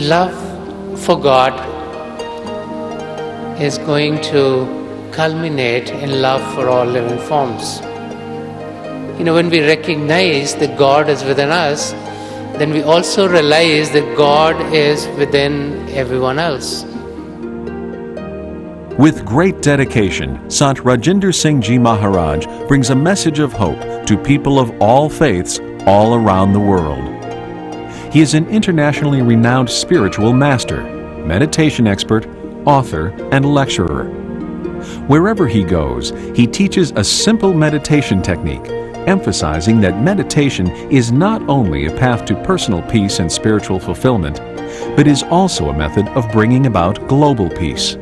love for God is going to culminate in love for all living forms. When we recognize that God is within us, then we also realize that God is within everyone else. With great dedication, Sant Rajinder Singh Ji Maharaj brings a message of hope to people of all faiths all around the world. He is an internationally renowned spiritual master, meditation expert, author, and lecturer. Wherever he goes, he teaches a simple meditation technique, emphasizing that meditation is not only a path to personal peace and spiritual fulfillment, but is also a method of bringing about global peace.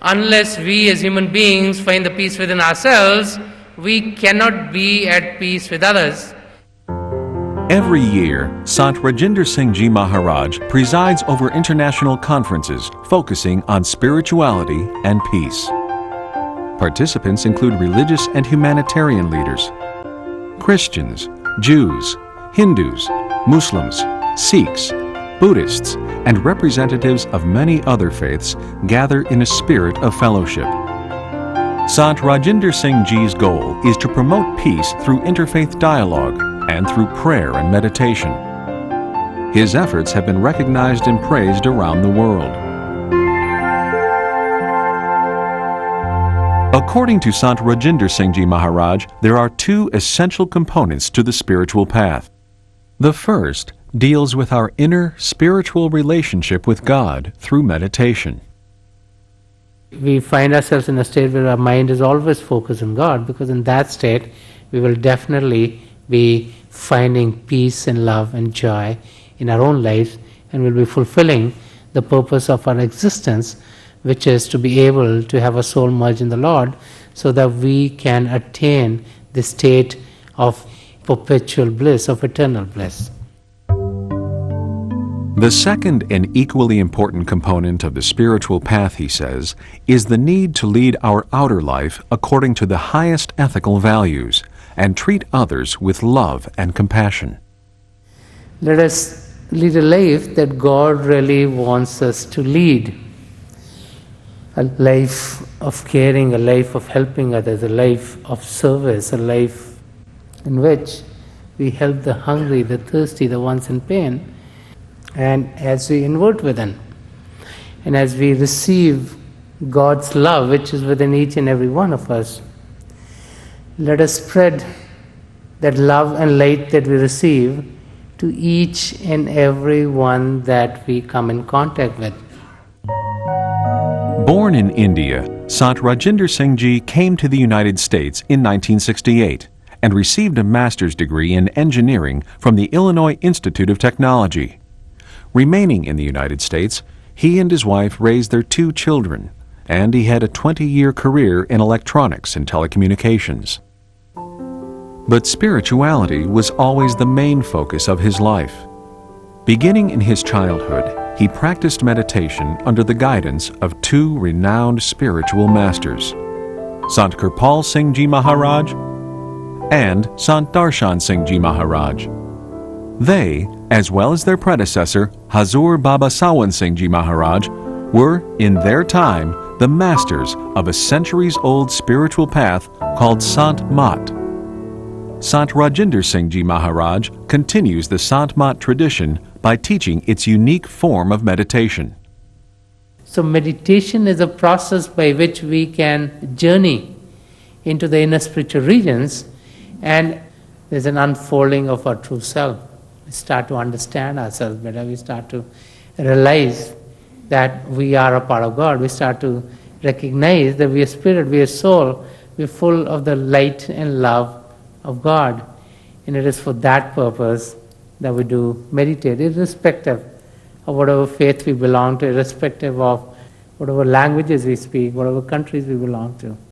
Unless we as human beings find the peace within ourselves, we cannot be at peace with others. Every year, Sant Rajinder Singh Ji Maharaj presides over international conferences focusing on spirituality and peace. Participants include religious and humanitarian leaders, Christians, Jews, Hindus, Muslims, Sikhs, Buddhists, and representatives of many other faiths gather in a spirit of fellowship. Sant Rajinder Singh Ji's goal is to promote peace through interfaith dialogue and through prayer and meditation. His efforts have been recognized and praised around the world. According to Sant Rajinder Singh Ji Maharaj, there are two essential components to the spiritual path. The first deals with our inner spiritual relationship with God through meditation. We find ourselves in a state where our mind is always focused on God, because in that state we will definitely be finding peace and love and joy in our own lives, and will be fulfilling the purpose of our existence, which is to be able to have a soul merge in the Lord, so that we can attain the state of perpetual bliss, of eternal bliss. The second and equally important component of the spiritual path, he says, is the need to lead our outer life according to the highest ethical values and treat others with love and compassion. Let us lead a life that God really wants us to lead. A life of caring, a life of helping others, a life of service, a life in which we help the hungry, the thirsty, the ones in pain. And as we invert within, and as we receive God's love, which is within each and every one of us, let us spread that love and light that we receive to each and every one that we come in contact with. Born in India, Sant Rajinder Singh Ji came to the United States in 1968 and received a master's degree in engineering from the Illinois Institute of Technology. Remaining in the United States, he and his wife raised their 2 children, and he had a 20-year career in electronics and telecommunications. But spirituality was always the main focus of his life. Beginning in his childhood, he practiced meditation under the guidance of 2 renowned spiritual masters, Sant Kirpal Singh Ji Maharaj and Sant Darshan Singh Ji Maharaj. They, as well as their predecessor, Hazur Baba Sawan Singh Ji Maharaj, were, in their time, the masters of a centuries-old spiritual path called Sant Mat. Sant Rajinder Singh Ji Maharaj continues the Sant Mat tradition by teaching its unique form of meditation. So meditation is a process by which we can journey into the inner spiritual regions, and there's an unfolding of our true self. We start to understand ourselves better. We start to realize that we are a part of God. We start to recognize that we are spirit, we are soul, we are full of the light and love of God. And it is for that purpose that we do meditate, irrespective of whatever faith we belong to, irrespective of whatever languages we speak, whatever countries we belong to.